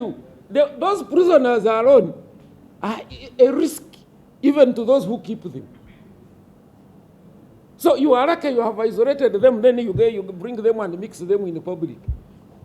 Those prisoners alone are a risk even to those who keep them. So you are lucky you have isolated them, then you bring them and mix them in the public.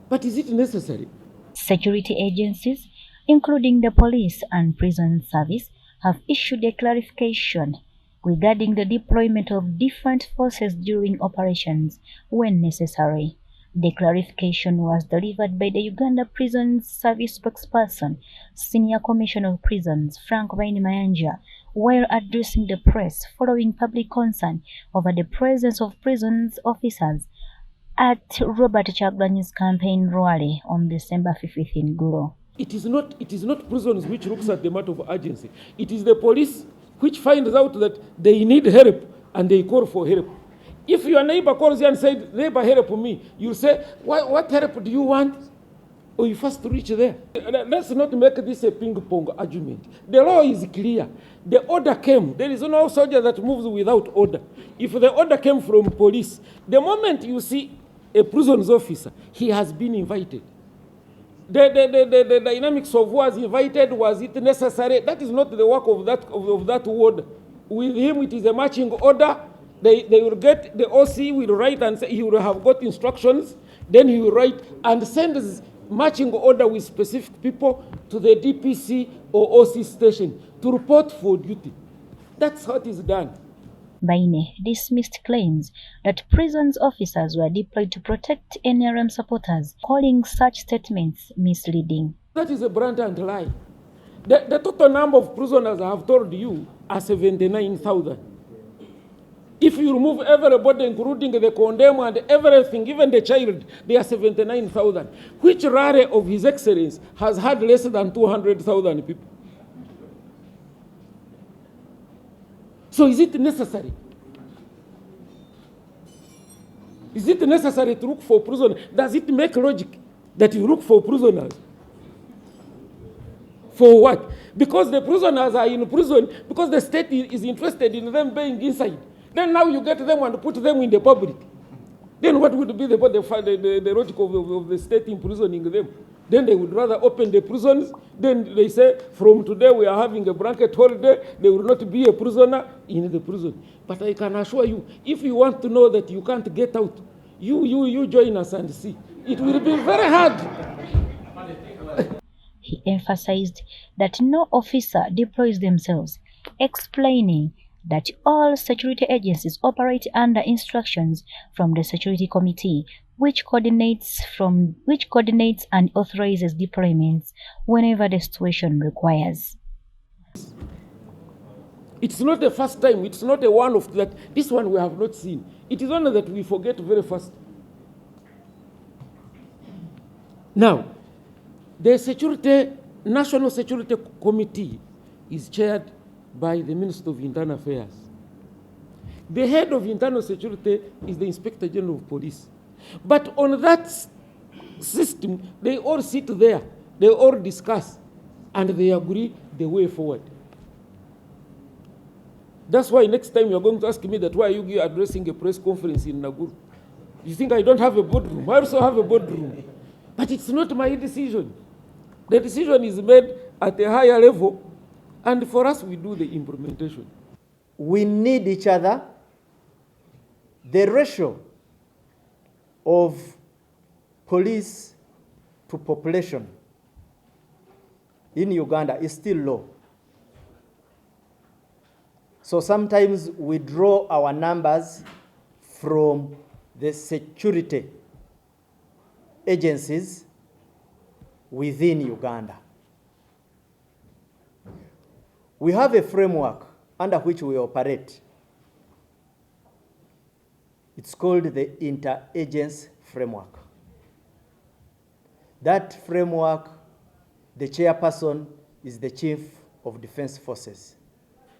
But is it necessary? Security agencies, including the police and prison service, have issued a clarification regarding the deployment of different forces during operations when necessary. The clarification was delivered by the Uganda Prison Service spokesperson, Senior Commissioner of Prisons, Frank Baine-The, while addressing the press following public concern over the presence of prisons officers at Robert Kyagulanyi's campaign rally on December 5th in Gulu. It is not prisons which looks at the matter of urgency. It is the police which finds out that they need help and they call for help. If your neighbor calls you and says, neighbor, help me, you say, what help do you want? Or you first reach there. Let's not make this a ping-pong argument. The law is clear. The order came. There is no soldier that moves without order. If the order came from police, the moment you see a prisons officer, he has been invited. The dynamics of who was invited, was it necessary? That is not the work of that ward. With him, it is a marching order. They will get, the OC will write and say he will have got instructions. Then he will write and send his marching order with specific people to the DPC or OC station to report for duty. That's how it is done. Baine dismissed claims that prisons officers were deployed to protect NRM supporters, calling such statements misleading. That is a blatant lie. The total number of prisoners I have told you are 79,000. If you remove everybody, including the condemned and everything, even the child, they are 79,000. Which rally of His Excellency has had less than 200,000 people? So is it necessary? Is it necessary to look for prisoners? Does it make logic that you look for prisoners? For what? Because the prisoners are in prison, because the state is interested in them being inside. Then now you get them and put them in the public. Then what would be the logic of the state imprisoning them? Then they would rather open the prisons. Then they say, from today we are having a blanket holiday. There will not be a prisoner in the prison. But I can assure you, if you want to know that you can't get out, you join us and see. It will be very hard. He emphasized that no officer deploys themselves, explaining that all security agencies operate under instructions from the Security Committee, which coordinates and authorizes deployments whenever the situation requires. It's not the first time. It's not a one-off that this one we have not seen. It is only that we forget very fast. Now, the National Security Committee is chaired by the Minister of Internal Affairs. The head of internal security is the Inspector General of Police. But on that system, they all sit there, they all discuss, and they agree the way forward. That's why next time you're going to ask me that why are you addressing a press conference in Naguru? You think I don't have a boardroom? I also have a boardroom. But it's not my decision. The decision is made at a higher level, and for us, we do the implementation. We need each other. The ratio of police to population in Uganda is still low. So sometimes we draw our numbers from the security agencies within Uganda. We have a framework under which we operate. It's called the Interagency Framework. That framework, the chairperson is the Chief of Defense Forces.